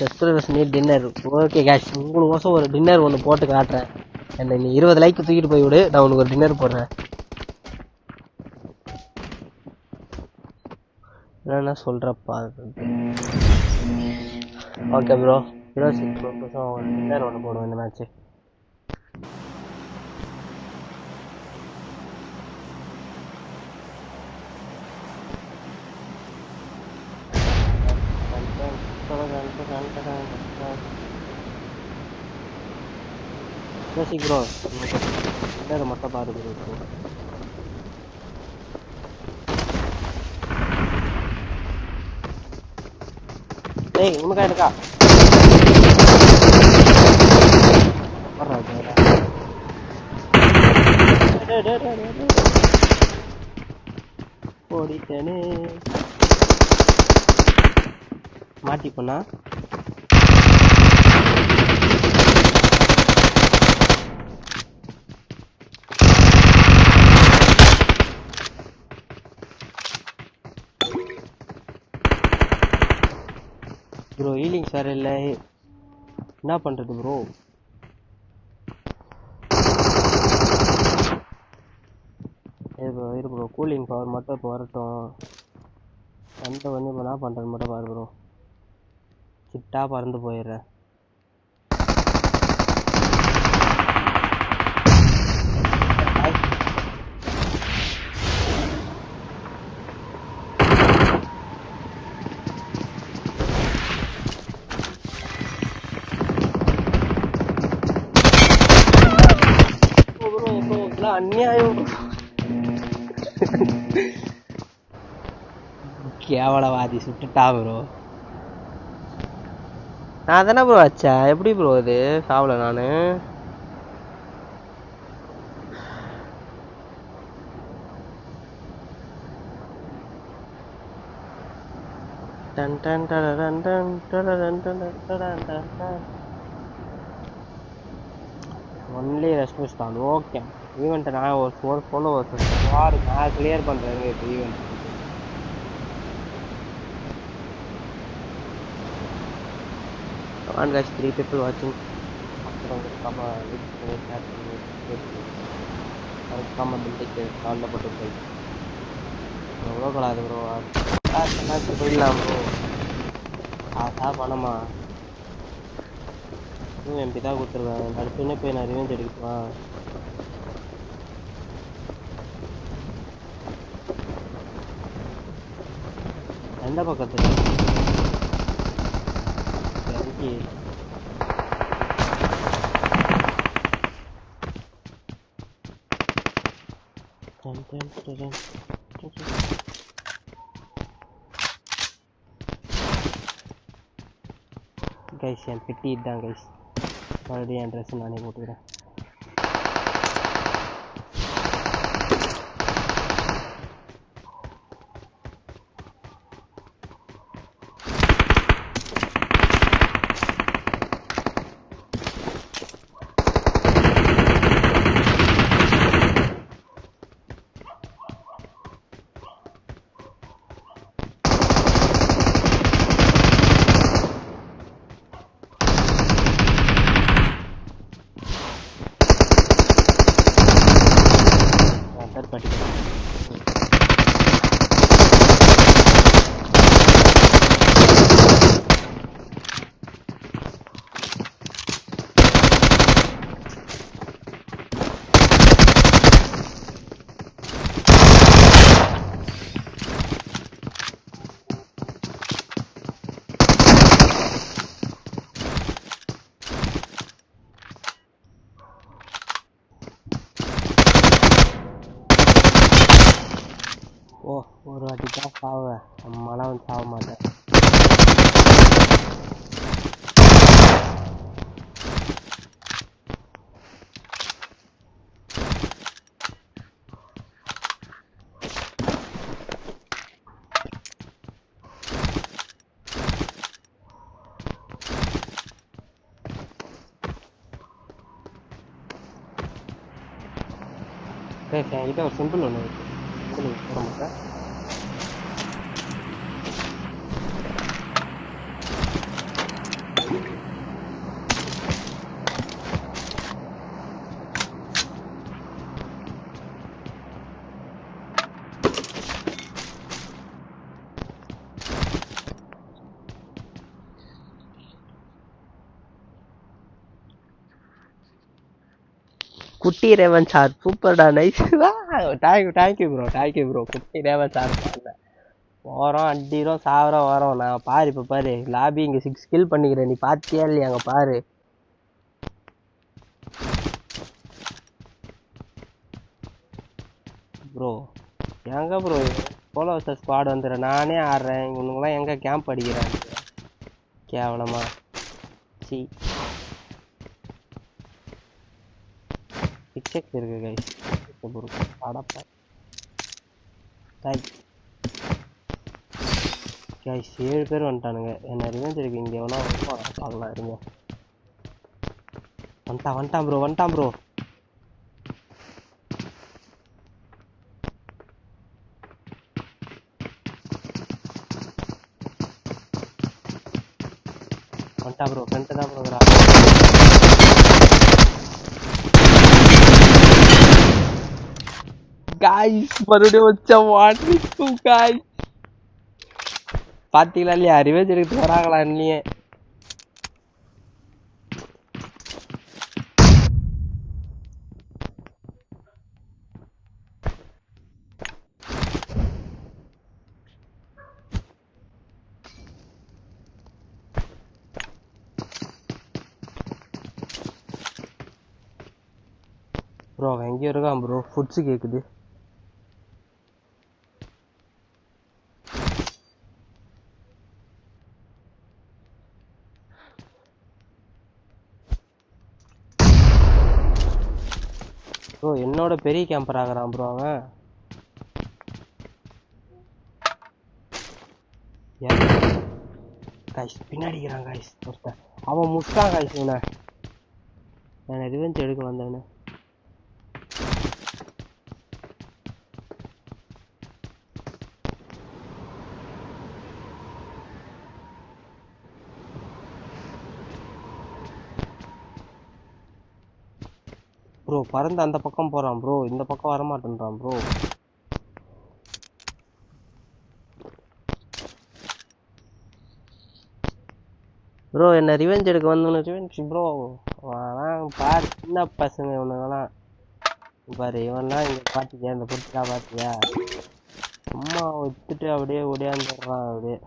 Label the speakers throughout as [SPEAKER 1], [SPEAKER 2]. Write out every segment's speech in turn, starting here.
[SPEAKER 1] Subscribers need dinner. Okay கேஷ், உங்களுக்கோசம் ஒரு டின்னர் ஒன்று போட்டு காட்டுறேன். என்ன நீ 20 லைக் தூக்கிட்டு போய் விடு, நான் உனக்கு ஒரு டின்னர் போடுறேன். என்ன சொல்றப்பா? ஓகே ப்ரோ, டின்னர் ஒன்று போடுவோம் இந்த மேட்ச்சு. ப்ரோ டின்னர் மட்டும் பாரு ப்ரோ. ஏய் உனக்கா இருக்கா ஓடிட்டேனே மாட்டி போனா. ப்ரோ ஹீலிங்ஸ் வேற இல்லை, என்ன பண்றது ப்ரோ? இரு ப்ரோ, கூலிங் பவர் மட்டும் இப்போ வரட்டும். வந்து இப்போ என்ன பண்ணுறது மட்டும் பாரு ப்ரோ. சிட்டா பறந்து போயிடுறேன். அநியாயம், கேவலவாதி சுட்டுட்டா ப்ரோ. நான் தானே ப்ரோ வச்சேன், எப்படி ப்ரோ இது சாவல நானு? ஒன்லி ரெஸ்ட் தான். ஓகே, ஈவெண்ட்டை நான் ஒரு 4 ஃபாலோவர்ஸ் நான் கிளியர் பண்ணுறேங்க இப்போ event. and guys, 3 people watching. எவ்வளோ கலாது ப்ரோ, போயிடலாம் ப்ரோ. காசா பணமா? எம்பி தான் கொடுத்துருவேன். அடுத்துன்னே போய் நான் ரிவெஞ்ச் எடுக்கட்டுமா? எந்த பக்கத்துல கைஸ்? என் பெட்டி இதுதான் கைஸ். மறுபடியும் என் ட்ரெஸ் நானே போட்டுக்கிறேன். ஓ, ஒரு வாட்டி தான் சாவேன், அம்மாலாம் வந்து சாக மாட்டேன். என்கிட்ட ஒரு சிம்பிள் ஒன்று இருக்கு, சிம்பிள் போட மாட்டேன். குட்டி ரேவன் சார் சூப்பர்டா நைஸ். தேங்க்யூ ப்ரோ குட்டி ரேவன் சார் ஓரம் அடிக்கிறோம் சாவரம் வரோம். நான் பாரு இப்போ பாரு லாபி இங்கே 6 கில் பண்ணிக்கிறேன். நீ பார்த்தியா இல்லையா அங்கே பாரு. ப்ரோ எங்க ப்ரோ போலோ வர்சஸ் ஸ்குவாட் வந்துடுறேன் நானே ஆடுறேன். இவனுங்களாம் எங்கே கேம்ப் அடிக்கிறாங்க கேவலமா. சி 6x இருக்கு கைஸ். அடப்பா கைஸ் 7 பேர் வந்துட்டானுங்க. என்ன ரிவெஞ்ச் இருக்கு இங்கே எவனா பார்க்கலாம் இருங்க. வந்துட்டான் ப்ரோ வந்துட்டான் ப்ரோ. ப்ரோ ஃப்ரெண்ட் தான் ப்ரோ. गाइस மறுபடியும் வச்ச வாட்ரிக்கு गाइस பாத்தீங்களா இல்லையா ரிவெஞ்ச் எடுத்து வராங்களா இல்லையே. ப்ரோ எங்க இருக்கான் ப்ரோ ஃபுட்ஸ் கேக்குது. ப்ரோ என்னோட பெரிய கேம்பர் ஆகுறான் ப்ரோ அவன். கைஸ் பின்னாடிக்கிறான் கைஸ் ஒருத்தன். அவன் முஸ்டான் கைஸ் இவனை. நான் ரிவெஞ்ச் எடுக்க வந்தவனே. ப்ரோ பறந்து அந்த பக்கம் போறான் ப்ரோ. இந்த பக்கம் வர மாட்டேன்றான் ப்ரோ. ப்ரோ என்ன ரிவெஞ்ச் எடுக்க வந்தவனு ரிவெஞ்ச் ப்ரோ. பாரு சின்ன பசங்க இவனுங்கெல்லாம் பாரு. இவன்லாம் இங்க பாத்தியா இந்த பொருட்கா பாத்தியா சும்மா வித்துட்டு அப்படியே ஓடியாந்துடுறான் அப்படியே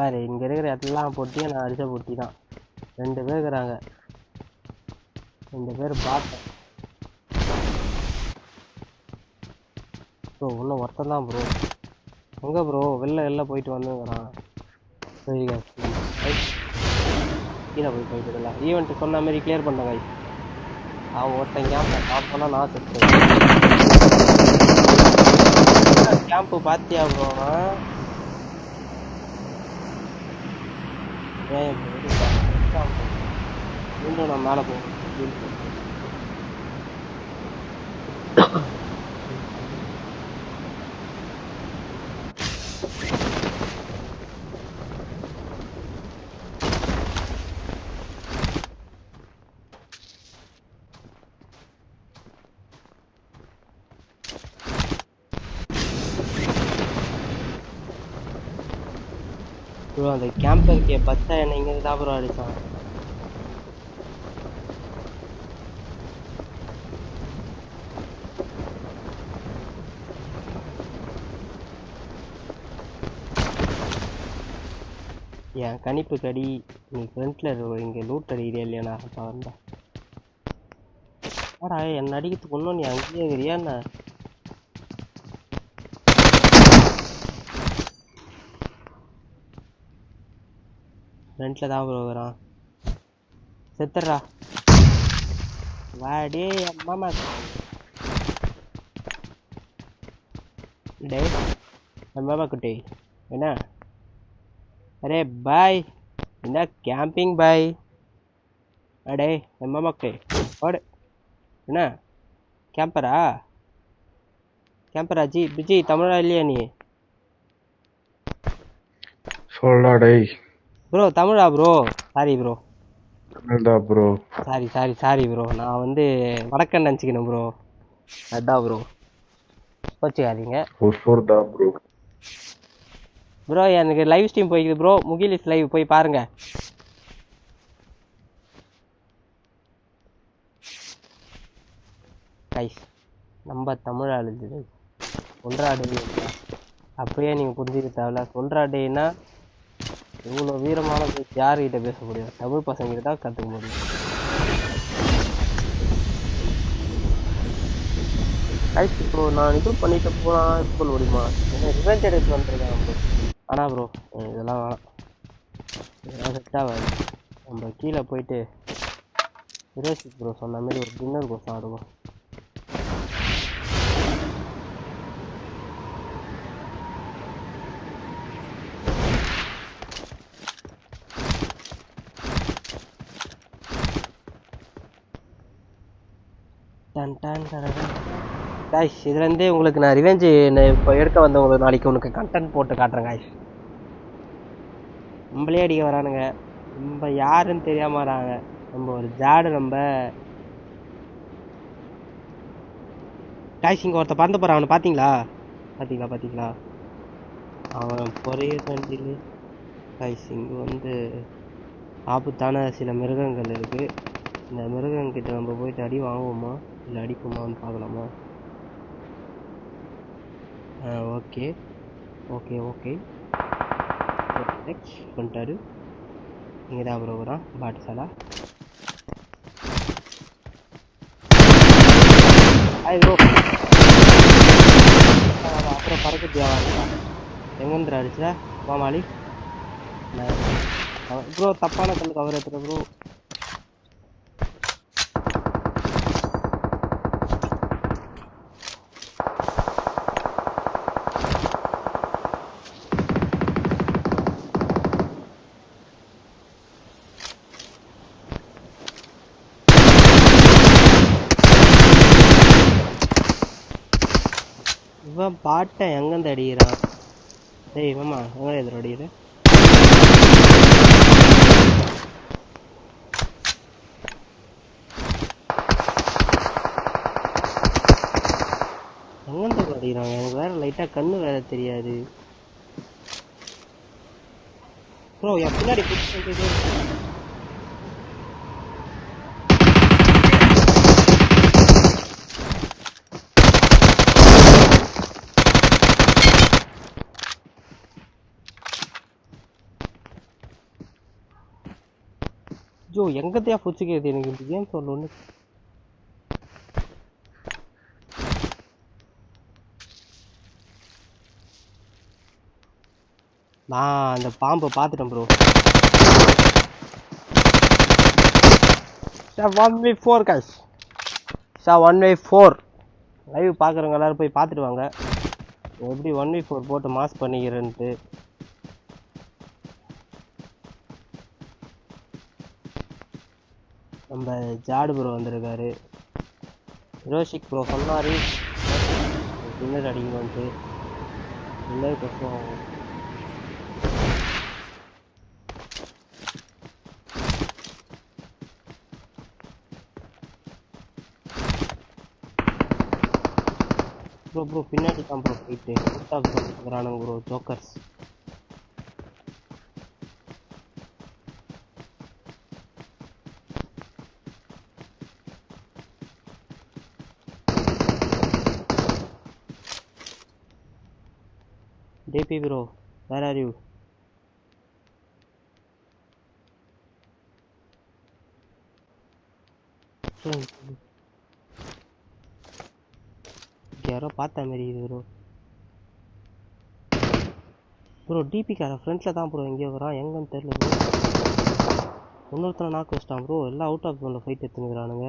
[SPEAKER 1] பாரு. இங்க இருக்கிற எல்லாம் போட்டியும் நான் அடிச்ச போட்டி தான். 2 பேர் இருக்கிறாங்க. 2 பேர் பார்த்தேன் ப்ரோ. இன்னும் ஒருத்தன் தான் ப்ரோ. எங்க ப்ரோ வெளில போயிட்டு வந்துங்கிறான். சரி கீழே போய் போயிட்டு ஈவெண்ட் சொன்ன மாதிரி கிளியர் பண்ண காய். அவன் ஒருத்தன் கேம்ப் சாப்பிட்டோன்னா நான் செத்து கேம்ப்பு பார்த்தியா ப்ரோ. மீண்டும் நான் மேலே போவேன். ப்ரோ அந்த கேம்பருக்கு பச்சா என்ன இங்கே தான் ப்ரோ அடிச்சான். என் கணிப்பு கடி நீ ஃப்ரண்ட்ல இங்கே லூட் அடிக்கிறியா இல்லையா? நான் வந்தேன் ஆடா என்ன அடிக்கிறதுக்கு ஒன்றும் நீ அங்கேயே இருக்கிறியா என்ன? ஃப்ரண்ட்ல தான் ப்ரோ வரான். செத்துறா வாடே அம்மா டே அம்மா குட்டி என்ன? அரே பாய் என்ன கேம்பிங் பாய். அடே அம்மா மக்கே ஓடு என்ன கேம்பரா ஜி பிஜி தமிழா இல்லையா நீ?
[SPEAKER 2] சொல்லடா டேய்
[SPEAKER 1] ப்ரோ தமிழா ப்ரோ? சாரி ப்ரோ
[SPEAKER 2] தமிழ்டா ப்ரோ.
[SPEAKER 1] Sorry bro. நான் வந்து வடக்கன் நினச்சிக்கணும் ப்ரோ. அதான் ப்ரோ கோச்சிக்காதீங்க
[SPEAKER 2] ஒசூர்டா ப்ரோ.
[SPEAKER 1] ப்ரோ எனக்கு லைவ் ஸ்ட்ரீம் போய்க்குது ப்ரோ. முகிலிஸ் லைவ் போய் பாருங்க. கைஸ், நம்ம தமிழ் ஆளுது சொல்றாடே அப்பயே நீங்கள் புரிஞ்சுக்க தேவையில்ல. சொல்றாடேன்னா இவ்வளோ வீரமான பேச்சு யாருக்கிட்ட பேச முடியும்? தமிழ் பசங்கிட்ட தான் கற்றுக்க முடியும். கைஸ் ப்ரோ, நான் இது பண்ணிட்டு போனால் இது பண்ண முடியுமா? என்ன ரிவெஞ்ச் எடுத்து வந்துருக்கேன் ப்ரோ. ஆனால் ப்ரோ இதெல்லாம் வேணாம், இதெல்லாம் செட் ஆகாது. நம்ம கீழே போயிட்டு ஹீரோஷிக் ப்ரோ சொன்ன மாதிரி ஒரு டின்னர் கோர்ஸ் ஆடுவோம். டன் டன் காய்ஸ், இதுலேருந்தே உங்களுக்கு நான் ரிவெஞ்சு இப்போ எடுக்க வந்தவங்களுக்கு நாளைக்கு உனக்கு கண்டென்ட் போட்டு காட்டுறேன் காய்ஸ். நம்மளே அடிக்க வரானுங்க, நம்ம யாருன்னு தெரியாம வராங்க. நம்ம ஒரு ஜாடு. நம்ம காய்ஸ் இங்கே ஒருத்த பறந்து போகிறான், அவனை பார்த்தீங்களா? பார்த்தீங்களா அவன் பொறைய தண்டில். காய்ஸ் இங்கே வந்து ஆபத்தான சில மிருகங்கள் இருக்குது. இந்த மிருகங்கிட்ட நம்ம போயிட்டு அடி வாங்குவோமா இல்லை அடிப்போமான்னு பார்க்கலாமா? ஓகே ஓகே ஓகே நெக்ஸ்ட் பண்ணிட்டாரு. இங்கே தான் ப்ரோ வரான் பாட்டுசாலா. ப்ரோ அப்புறம் பறக்க தேவை எங்கேந்திர அடிச்சா மாமாளி ப்ரோ. தப்பான கல் கவர் எடுத்துற ப்ரோ. இவன் பாட்டை எங்கேருந்து அடிக்கிறான்? டேய் மாமா, எங்கே எதிர அடிக்கிற? எங்கேருந்து அடிக்கிறாங்க? எனக்கு வேற லைட்டாக கண்ணு வேற தெரியாது ப்ரோ. என் பின்னாடி ஜோ எங்கத்தையா பிடிச்சிக்கிறது? எனக்கு இந்த கேம் சொல்லணும்னு நான் அந்த பாம்பை பார்த்துட்டேன் bro. 1v4 guys, 1v4 live பார்க்குறவங்க எல்லாரும் போய் பார்த்துட்டு வாங்க எப்படி 1v4 போட்டு மாஸ் பண்ணிக்கிறேன்ட்டு. நம்ம ஜாடு ப்ரோ வந்திருக்காரு. ஹீரோஷிக் ப்ரோ சொன்னார் டின்னர் அடிக்கணும்ட்டு. டின்னர் கொசம் ப்ரோ பின்னாடி தான் ப்ரோ போயிட்டு இருக்கிறானுங்க bro jokers. DP bro, where are you? யாரோ பார்த்த மாதிரி இது ப்ரோ. ப்ரோ டிபி கார ஃப்ரெண்ட்ஸில் தான் ப்ரோ எங்கேயோ வரான், எங்கன்னு தெரியல ப்ரோ. இன்னொருத்தனை நாக்கு வச்சிட்டான் ப்ரோ. எல்லாம் அவுட் ஆஃப் ஜோனில் ஃபைட் எடுத்துக்கிறானுங்க.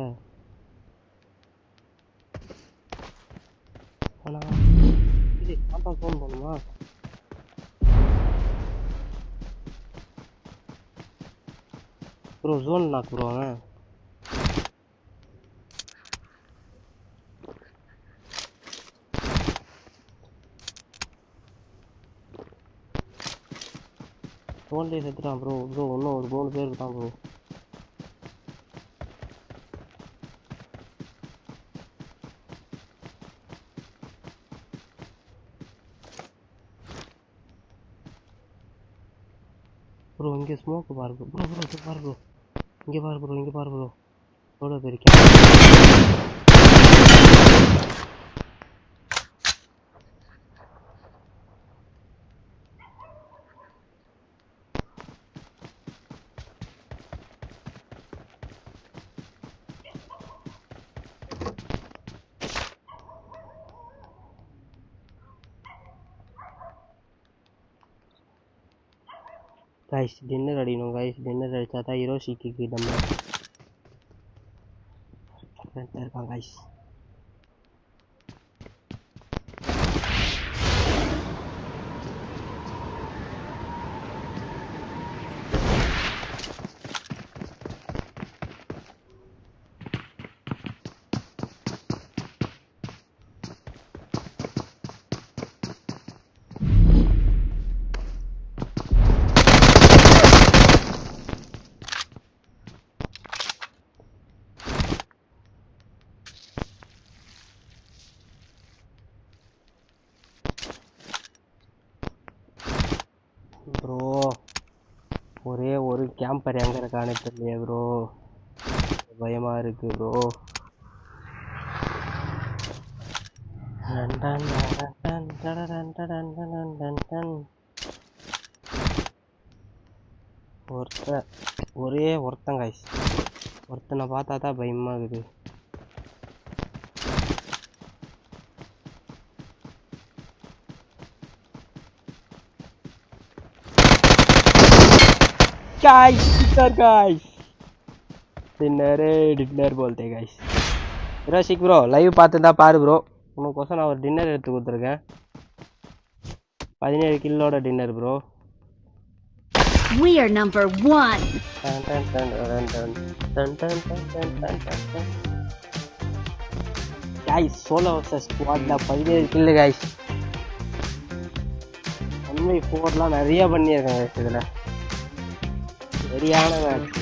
[SPEAKER 1] ஆனால் இது காம்பா ஃபோன் பண்ணுமா? ப்ரோ ஜோன் நாக்கு ப்ரோ அவன். ஃபோன்லேயே செத்துட்டான் ப்ரோ. ப்ரோ இன்னும் ஒரு 3 பேர் இருக்கான் ப்ரோ. ப்ரோ இங்கே ஸ்மோக்கு பாரு ப்ரோ. ப்ரோ ப்ரோ பாரு ப்ரோ, இங்கே பாரு ப்ரோ, இங்கே பாரு ப்ரோ. எவ்வளோ பேர் கைஸ் டின்னர் அடிக்கணும் கைஸ். டின்னர் அடிச்சா தான் ஹிரோஷிக்கு நம்ம இருக்கான் கைஸ். ப்ரோ ஒரே ஒரு கேம்பர் எங்க இருக்கானே தெரியலையே ப்ரோ. பயமா இருக்கு ப்ரோ. ஒரே ஒருத்தன் கைஸ். ஒருத்தனை பார்த்தா தான் பயமா இருக்குது. गाइस गाइस डिनर बोलते गाइस. ரோஷிக் ப்ரோ லைவ் பார்த்துருந்தா பாரு ப்ரோ. உனக்கோசம் நான் ஒரு டின்னர் எடுத்து கொடுத்துருக்கேன். 17 கில்லோட dinner bro.
[SPEAKER 3] We are number 1.
[SPEAKER 1] Guys solo versus squad 17 kill guys. 1v4லாம் நிறைய பண்ணியிருக்கேன் गाइस. இதுல சரியான மேட்ச்.